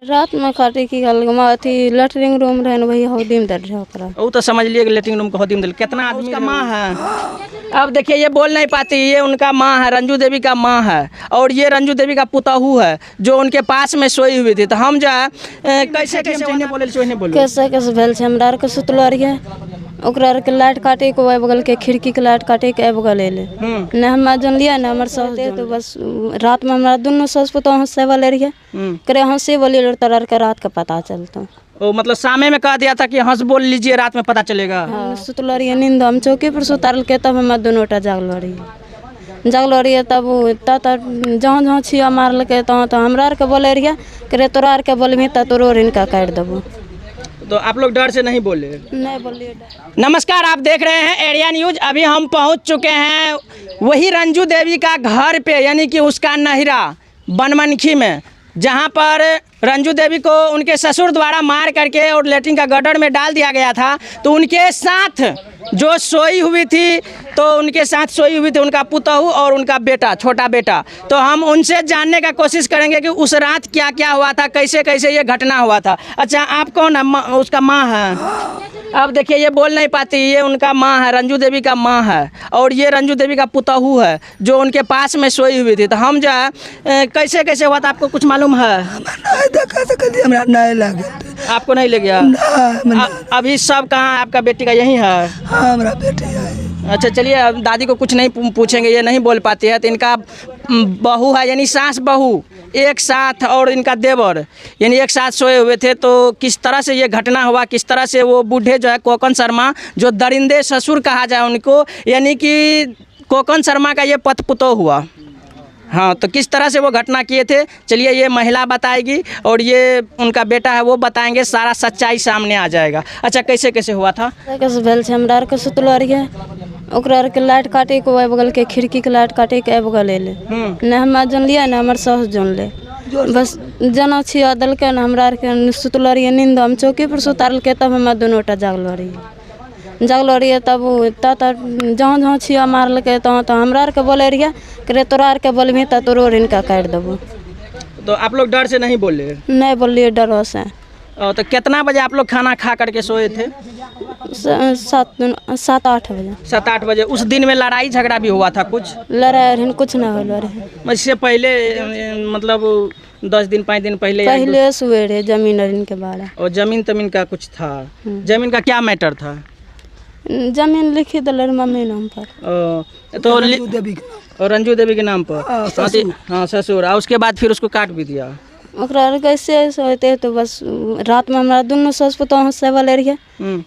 रात में काटे की गल अथी लेटरिंग रूम रहे वही हौदी में दर्द ओकरा वो तो समझ लिए कि लेटरिंग रूम को हौदी में कितना आदमी का माँ है। अब देखिए ये बोल नहीं पाती, ये उनका माँ है, रंजू देवी का माँ है और ये रंजू देवी का पुतहू है जो उनके पास में सोई हुई थी। तो हम जो है कैसे कैसे बोले कैसे कैसे भेल छै हमरा आर के सुतलो रहिए ओकरा आर के लाइट काटे के बगल के खिड़की के लाइट काटे के बगल एले ने हम जानलिए ने हमर सास दे तो बस रात में हमरा दुनू सास पुतहु हंसे वाले रहिए करे हंसे बोलिए तोरा के रात का पता चलता। ओ मतलब सामे में कह दिया था कि हंस बोल लीजिए रात में पता चलेगा। हाँ, सुतलो रहिए नींद हम चौकी पर सुतारल के तब हम दोनोटा जागलो रहिए तब जहाँ जहाँ छिया मारलके तहाँ हमरा आर के बोले रहिए करे तोरा आर के बोलबी त तोरो इनका काट देबो। तो आप लोग डर से नहीं बोले? नहीं बोलिए। नमस्कार, आप देख रहे हैं एरिया न्यूज। अभी हम पहुंच चुके हैं वही रंजू देवी का घर पे, यानी कि उसका नहिरा बनमनखी में, जहां पर रंजू देवी को उनके ससुर द्वारा मार करके और लेटरिन का गटर में डाल दिया गया था। तो उनके साथ जो सोई हुई थी उनका पुतहू और उनका बेटा, छोटा बेटा। तो हम उनसे जानने का कोशिश करेंगे कि उस रात क्या क्या हुआ था, कैसे कैसे ये घटना हुआ था। अच्छा, आप कौन है? उसका माँ है। अब देखिए ये बोल नहीं पाती, ये उनका माँ है, रंजू देवी का माँ है और ये रंजू देवी का पुतहू है जो उनके पास में सोई हुई थी। तो हम जो है कैसे कैसे हुआ था आपको कुछ मालूम है? आपको नहीं ले गया? अभी सब कहाँ? आपका बेटी का यही है? हाँ, हमारा बेटी है। अच्छा चलिए, अब दादी को कुछ नहीं पूछेंगे, ये नहीं बोल पाती है। तो इनका बहू है, यानी सास बहू एक साथ, और इनका देवर यानी एक साथ सोए हुए थे। तो किस तरह से ये घटना हुआ, किस तरह से वो बूढ़े जो है कोकन शर्मा, जो दरिंदे ससुर कहा जाए उनको, यानी कि कोकन शर्मा का ये पत पुतोह हुआ। हाँ, तो किस तरह से वो घटना किए थे, चलिए ये महिला बताएगी और ये उनका बेटा है वो बताएंगे, सारा सच्चाई सामने आ जाएगा। अच्छा, कैसे कैसे हुआ था? कैसे भेल छै हमरा आर के सुतलो रहिए ओकरा आर के लाइट काटे के बगल के खिड़की के लाइट काटे के बगल एले ने हम जानलिए ने हमर सास जानले बस जाना छिया दलके ने हमरा आर के सुतलो रहिए नींद हम चौकी पर सुतारल के तब हम दोनोटा जागलो रहिए तब जहाँ जहाँ छिया मारलके तहाँ हमरा आर के बोले रहिए करे तोरा आर के बोलबी त तोरो इनका काट देबो। तो आप लोग डर से नहीं बोले? नहीं बोलिए डरो से। तो कितना बजे आप लोग खाना खा करके सोए थे? 7-8 बजे। 7-8 बजे। उस दिन में लड़ाई झगड़ा भी हुआ था कुछ? लड़ाई कुछ नहीं हुआ रहे। इससे पहले मतलब 10 दिन 5 दिन पहले सुए रहे जमीन के बारे। और जमीन का कुछ था? जमीन का क्या मैटर था? जमीन लिखी दिल मम्मी नाम पर। तो रंजू देवी के नाम पर? हाँ, ससुर। और उसके बाद फिर उसको काट भी दिया? ओकरा कैसे होते तो बस रात में हमारा दोनों सास पुतहु हंसे वाले रहिए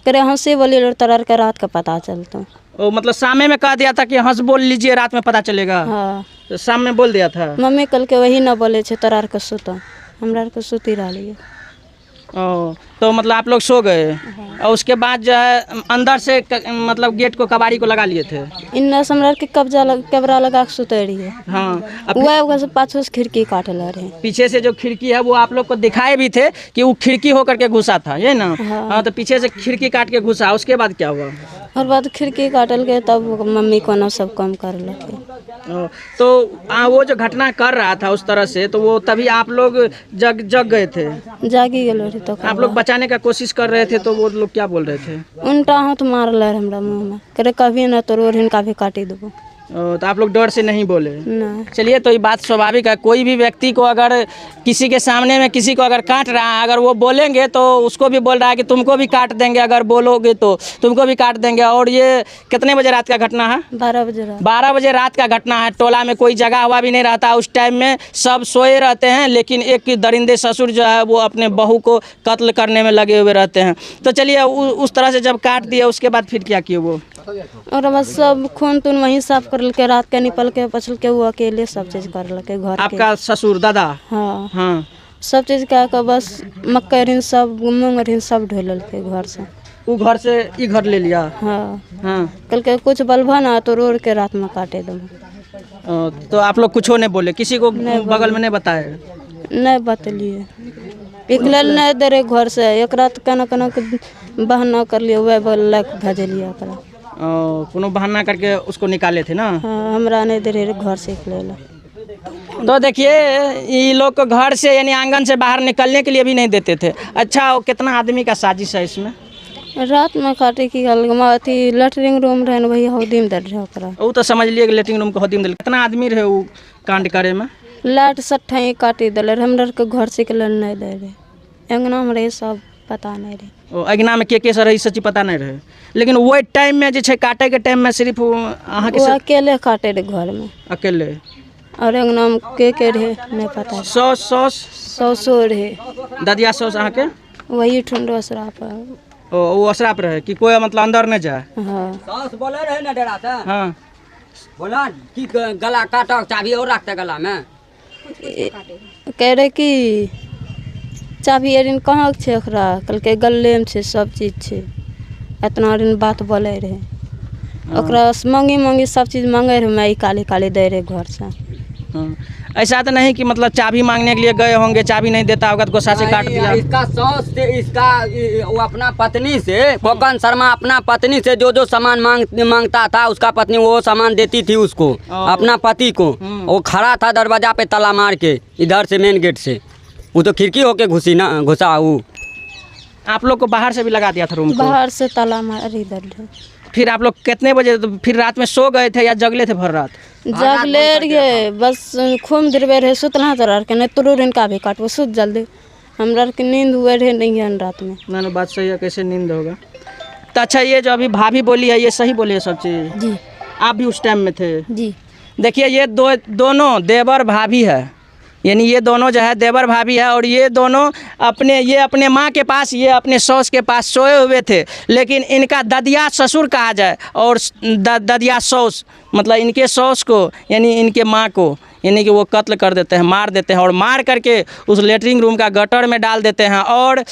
करे हंसे बोलिए तोरा के रात का पता चलता। ओ मतलब सामे में कह दिया था कि हंस बोल लीजिए रात में पता चलेगा। हाँ, तो शाम में बोल दिया था? मम्मी कल के वही ना बोले छे तोरा के सुता, हमरा के सुती रहिए। ओ, तो मतलब आप लोग सो गए। और उसके बाद जो है अंदर से मतलब गेट को कबाड़ी को लगा लिए थे? इन हमरा के कैमरा लगा के सुते रहिए। हाँ, वह से पाछू से खिड़की काटे ला रहे। पीछे से जो खिड़की है वो आप लोग को दिखाए भी थे कि वो खिड़की होकर के घुसा था, ये ना? हाँ, तो पीछे से खिड़की काट के घुसा। उसके बाद क्या हुआ? और बाद खिड़की काटल के तब मम्मी को ना सब काम कर लगे। तो वो जो घटना कर रहा था उस तरह से, तो वो तभी आप लोग जग गए थे? जागी गए तो आप लोग बचाने का कोशिश कर रहे थे, तो वो लोग क्या बोल रहे थे? उल्टा हाथ मार ले हमरा मुँह में करे कभी ना तो इनका भी काटी देबो। तो आप लोग डर से नहीं बोले? नहीं। चलिए, तो ये बात स्वाभाविक है। कोई भी व्यक्ति को अगर किसी के सामने में किसी को अगर काट रहा है, अगर वो बोलेंगे तो उसको भी बोल रहा है कि तुमको भी काट देंगे, अगर बोलोगे तो तुमको भी काट देंगे। और ये कितने बजे रात का घटना है? 12 बजे रात। 12 बजे रात का घटना है। टोला में कोई जगह हुआ भी नहीं रहता उस टाइम में, सब सोए रहते हैं, लेकिन एक दरिंदे ससुर जो है वो अपने बहू को कत्ल करने में लगे हुए रहते हैं। तो चलिए, उस तरह से जब काट दिया उसके बाद फिर क्या किए वो? और बस सब खून तून वहीं साफ कर के रात के निपल के पछल के वो अकेले सब चीज कर लके घर के। आपका ससुर दादा? हाँ हाँ, सब चीज क्या कर बस मक्का रिन सब मूंग रिन सब ढोल के घर से। वो घर से ई घर ले लिया? हाँ हाँ। कल के कुछ बलभा ना तो रोड के रात में काटे दो। तो आप लोग कुछ नहीं बोले? किसी को बगल में नहीं बताए? नहीं बतलिए, निकल नहीं दे रहे घर से। एक रात केना केना बहाना कर लिए वह बोल भेजलिए। कोनो बहाना करके उसको निकाले थे ना? हाँ, हमरा नहीं दे रहे घर से निकले। तो देखिए ये लोग को घर से यानी आंगन से बाहर निकलने के लिए भी नहीं देते थे। अच्छा, वो कितना आदमी का साजिश है इसमें? रात में काटे की अथी लेटरिंग रूम रहे वही हौदी में दर रहे ओकरा। वो तो समझ लिए कि लेटरिंग रूम को हौदी में दिल। कितना आदमी रहे वो कांड करे में? लाइट सट्ठाई काटी दिले हमरा के घर से निकल नहीं दे रहे। अंगना में रहे सब पता नहीं रहे। ओ अगना में के से रही सच्ची पता नहीं रहे। लेकिन वो टाइम में जे काटे के टाइम में सिर्फ अहाँ के अकेले काटे रहे घर में अकेले, और अंगना में के रहे नहीं पता। सौ रहे ददिया सौस अहाँ के वही ठुंडो असरा पर वो असरा पर रहे कि कोई मतलब अंदर नहीं जाए। हाँ सास बोले रहे ना डरा था। हाँ बोला कि गला काटा चाबी और रखते गला में। कह रहे कि चाबी एरिन कहाँ छे ओकरा, कहलकै गले में छे सब चीज छे। इतना दिन बात बोले रहे ओकरा मांगी सब चीज मांगे रहे। मैं काली काली दे रहे घर से। ऐसा तो नहीं कि मतलब चाबी मांगने के लिए गए होंगे, चाबी नहीं देता होगा तो गुस्सा से काट दिया। इसका सास से इसका वो अपना पत्नी से कोकन शर्मा अपना पत्नी से जो सामान मांगता था उसका पत्नी वो सामान देती थी उसको, अपना पति को। वो खड़ा था दरवाजा पे ताला मार के इधर से मेन गेट से। वो तो खिड़की होके घुसा वो। आप लोग को बाहर से भी लगा दिया था रूम को? बाहर से ताला मार इधर। फिर आप लोग कितने बजे तो फिर रात में सो गए थे या जगले थे भर रात? जगले रहिए बस खूब देर रहे सुतना तो के नहीं तुरुर इनका भी काटो सुत जल्दी। हमरा के नींद हुए रहे नहीं है रात में। ना बात सही है, कैसे नींद होगा। तो अच्छा, ये जो अभी भाभी बोली है ये सही बोली है सब चीज़? जी। आप भी उस टाइम में थे? जी। देखिए ये दोनों देवर भाभी है, यानी ये दोनों जो है देवर भाभी है। और ये दोनों अपने माँ के पास, ये अपने सौस के पास सोए हुए थे। लेकिन इनका ददिया ससुर कहा जाए और ददिया सौस, मतलब इनके सौस को यानी इनके माँ को यानी कि वो कत्ल कर देते हैं, मार देते हैं। और मार करके उस लेटरिंग रूम का गटर में डाल देते हैं। और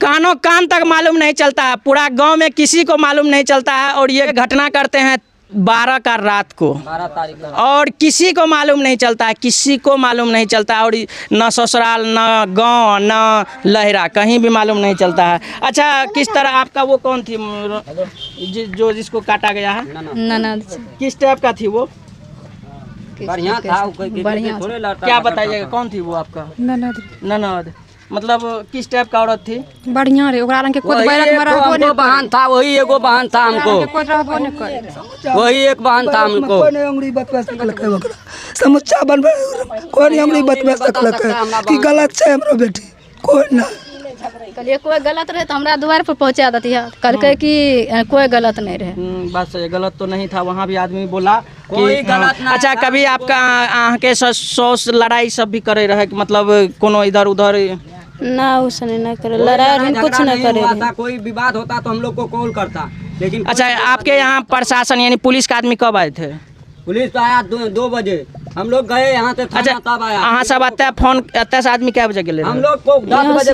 कानों कान तक मालूम नहीं चलता है, पूरा गांव में किसी को मालूम नहीं चलता है। और ये घटना करते हैं 12 का रात को, 12 तारीख को। और किसी को मालूम नहीं चलता है, किसी को मालूम नहीं चलता। और न ससुराल, न गांव, न लहरा, कहीं भी मालूम नहीं चलता है। अच्छा, किस तरह आपका वो कौन थी जो जिसको काटा गया है? ननद। किस टाइप का थी वो? बढ़िया था। बढ़िया क्या बताइएगा, कौन थी वो आपका? ननद। मतलब किस टाइप का औरत थी? बढ़िया रे ओकरा रंग के कोई बैरक मरा हो ने बहन था, वही एगो बहन था हमको, कोई रहबो ने करे। वही एक बहन था हमको। कोई अंगुली बतवा सकलकै ओकरा समुच्चा बनबे कोई अंगुली बतवा सकलकै कि गलत छै हमरो बेटी कोई ना। कहलिए कोई गलत रहे तो हमरा द्वार पर पहुंचा देती है। कहलकै कि कोई गलत नहीं रहे। बात सही, गलत तो नहीं था। वहाँ भी आदमी बोला कोई कि गलत ना। अच्छा, कभी आपका अहाँ के सौस लड़ाई सब भी करे रहे, मतलब कोनो इधर उधर? ना उसने नहीं करे लड़ाई, कुछ नहीं करे। कोई विवाद होता तो हम लोग को कॉल करता, लेकिन अच्छा, आपके यहाँ प्रशासन यानी पुलिस का आदमी कब आए थे? पुलिस तो आया 2 बजे। हम लोग गए यहाँ से थाना, तब आया। अहाँ सब आते हैं फोन आते से आदमी क्या बजे गेले? हम लोग को 10 बजे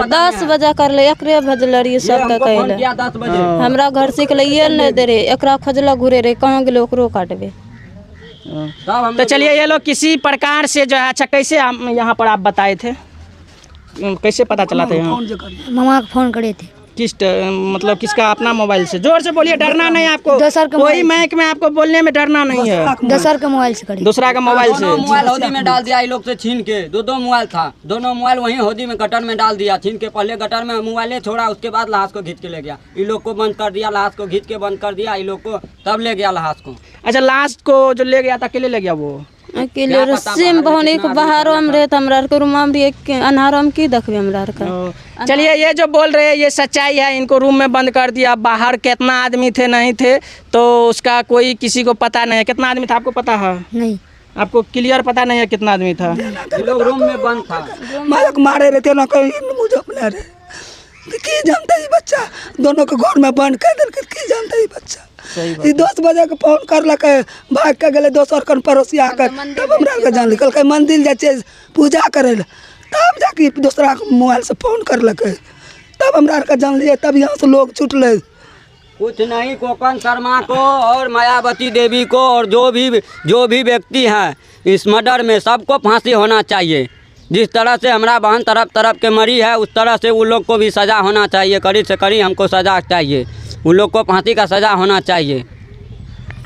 10 बजे कर ले एकरे भेजल रही सब तक कहले 10 बजे। हमरा घर से ये नहीं दे रे, एकरा खोजला घुरे रे, कहाँ गेले ओकरो काटबे। तो चलिए, ये लोग किसी प्रकार से जो है, अच्छा कैसे यहाँ पर आप बताए थे, कैसे पता चला था यहाँ? मामा को फोन करे थे। मतलब किसका? अपना मोबाइल से? जोर से बोलिए, डरना नहीं आपको। कोई माइक में आपको बोलने में डरना नहीं है। दूसर के मोबाइल से करे। दूसरा का मोबाइल से? मोबाइल होदी में डाल दिया इन लोग से छीन के। 2 मोबाइल था, दोनों मोबाइल वहीं होदी में गटर में डाल दिया छीन के। पहले गटर में मोबाइल छोड़ा, उसके बाद लाश को खींच के ले गया। इन लोग को बंद कर दिया, लाश को खींच के बंद कर दिया इन लोग को, तब ले गया लाश को। अच्छा, लाश को जो ले गया था अकेले ले गया वो? अकेले रस्सी में बहने के बाहरों में रहे, हमरा के रूम में भी अन्हारों में की देखबे हमरा के। चलिए, ये जो बोल रहे हैं ये सच्चाई है। इनको रूम में बंद कर दिया, बाहर कितना आदमी थे नहीं थे तो उसका कोई किसी को पता नहीं है। कितना आदमी था आपको पता है? नहीं, आपको क्लियर पता नहीं है कितना आदमी था? ये लोग रूम में बंद था। मारक मारे रहते ना कोई मुझे अपने रे की जानता है बच्चा, दोनों के घर में बंद कर देल की जानता है बच्चा। सही 10 बजे के फोन करलक, भाग के गए दोसर कन पड़ोसी आकर, तब हमरा के जान लिखल के मंदिर जाए पूजा करे, तब जाके दूसरा मोबाइल से फोन करलक, तब हमरा के जान लिए, तब यहाँ से लोग छुटले। कुछ नहीं, कोकन शर्मा को और मायावती देवी को और जो भी व्यक्ति हैं इस मर्डर में, सबको फांसी होना चाहिए। जिस तरह से हमारा बहन तरफ के मरी है, उस तरह से उन लोग को भी सज़ा होना चाहिए। कड़ी से कड़ी हमको सज़ा चाहिए, उन लोग को फांसी का सज़ा होना चाहिए।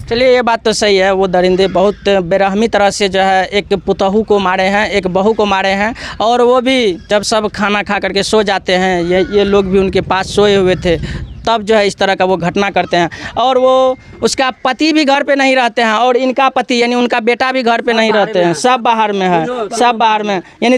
चलिए ये बात तो सही है, वो दरिंदे बहुत बेरहमी तरह से जो है एक पुतहू को मारे हैं, एक बहू को मारे हैं, और वो भी जब सब खाना खा करके सो जाते हैं, ये लोग भी उनके पास सोए हुए थे, तब जो है इस तरह का वो घटना करते हैं। और वो उसका पति भी घर पे नहीं रहते हैं, और इनका पति यानी उनका बेटा भी घर पे नहीं रहते हैं, सब बाहर में है, सब बाहर में, यानी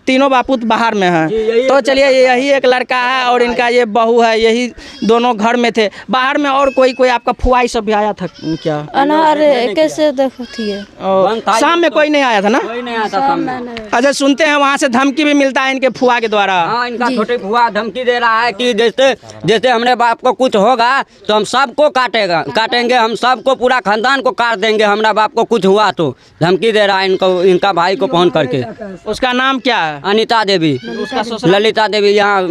तीनों बापूत बाहर में हैं। तो चलिए यही एक लड़का है और इनका ये बहू है, यही दोनों घर में थे। बाहर में और कोई आपका फुआई सब भी आया था क्या? अनार कैसे देखती है? शाम में कोई नहीं आया था ना? कोई नहीं आता सामने। अच्छा, सुनते हैं वहाँ से धमकी भी मिलता है इनके फुआ के द्वारा। हाँ, इनका छोटे फुआ धमकी दे रहा है कि जैसे हमरे बाप को कुछ होगा तो हम सबको काटेंगे, हम सबको पूरा खानदान को काट देंगे, हमारा बाप को कुछ हुआ तो। धमकी दे रहा है इनको, इनका भाई को फोन करके। उसका नाम क्या है? अनिता देवी, ललिता देवी, यहाँ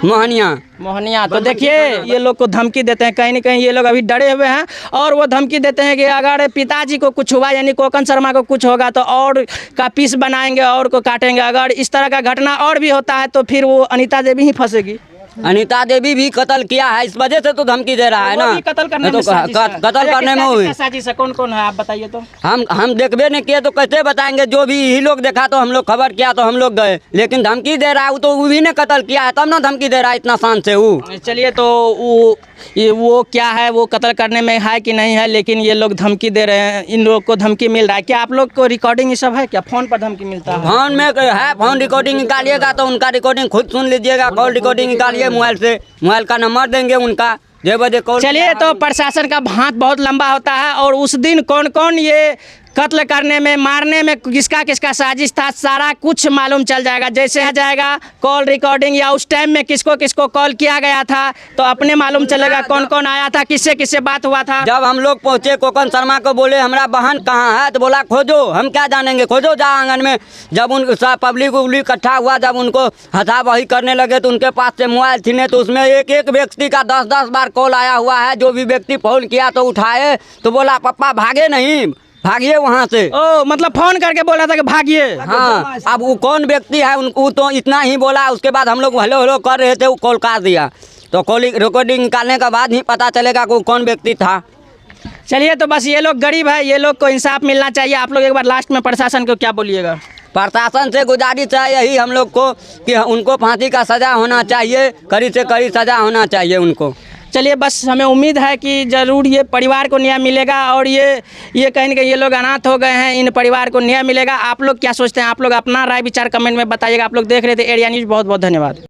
मोहनिया। तो देखिए ये लोग को धमकी देते हैं, कहीं न कहीं ये लोग अभी डरे हुए हैं, और वो धमकी देते हैं कि अगर पिताजी को कुछ हुआ यानी कोकन शर्मा को कुछ होगा तो और का पीस बनाएंगे और को काटेंगे। अगर इस तरह का घटना और भी होता है तो फिर वो अनिता देवी ही फंसेगी। अनिता देवी भी कत्ल किया है, इस वजह से तो धमकी दे रहा है ना। कत्ल करने में कत्ल करने में साजिश है। कौन है आप बताइए तो? हम देखबे नहीं किए तो कैसे बताएंगे? जो भी यही लोग देखा तो हम लोग खबर किया तो हम लोग गए, लेकिन धमकी दे रहा है तो वो भी ने कत्ल किया है, तब ना धमकी दे रहा है इतना शान से वो। चलिए तो वो क्या है, वो कत्ल करने में है कि नहीं है, लेकिन ये लोग धमकी दे रहे हैं, इन लोग को धमकी मिल रहा है। क्या आप लोग को रिकॉर्डिंग ये सब है क्या? फोन पर धमकी मिलता है? फोन में है, फोन रिकॉर्डिंग निकालिएगा तो उनका रिकॉर्डिंग खुद सुन लीजिएगा। कॉल रिकॉर्डिंग निकालिए मोबाइल से, मोबाइल का नंबर देंगे उनका, 6 बजे कॉल। चलिए तो प्रशासन का हाथ बहुत लंबा होता है, और उस दिन कौन कौन ये कत्ल करने में, मारने में किसका किसका साजिश था, सारा कुछ मालूम चल जाएगा। जैसे है जाएगा कॉल रिकॉर्डिंग या उस टाइम में किसको किसको कॉल किया गया था तो अपने मालूम चलेगा कौन कौन आया था, किससे किससे बात हुआ था। जब हम लोग पहुँचे कोकन शर्मा को बोले हमारा बहन कहाँ है, तो बोला खोजो, हम क्या जानेंगे, खोजो जा आंगन में। जब उन पब्लिक उब्लिक इकट्ठा हुआ, जब उनको हथाबही करने लगे तो उनके पास से मोबाइल छीने, तो उसमें एक व्यक्ति का 10 बार कॉल आया हुआ है। जो भी व्यक्ति फोन किया तो उठाए, तो बोला पापा भागे नहीं, भागिए वहाँ से। ओ मतलब फोन करके बोला था कि भागिए। हाँ, अब वो कौन व्यक्ति है उनको तो इतना ही बोला। उसके बाद हम लोग हेलो हेलो कर रहे थे, वो कॉल काट दिया। तो कॉल रिकॉर्डिंग निकालने के बाद ही पता चलेगा कि कौन व्यक्ति था। चलिए तो बस ये लोग गरीब है, ये लोग को इंसाफ मिलना चाहिए। आप लोग एक बार लास्ट में प्रशासन को क्या बोलिएगा? प्रशासन से गुजारिश है यही हम लोग को कि उनको फांसी का सज़ा होना चाहिए, कड़ी से कड़ी सज़ा होना चाहिए उनको। चलिए बस हमें उम्मीद है कि ज़रूर ये परिवार को न्याय मिलेगा, और ये कहीं ना कहीं ये लोग अनाथ हो गए हैं, इन परिवार को न्याय मिलेगा। आप लोग क्या सोचते हैं? आप लोग अपना राय विचार कमेंट में बताइएगा। आप लोग देख रहे थे एरिया न्यूज़, बहुत बहुत धन्यवाद।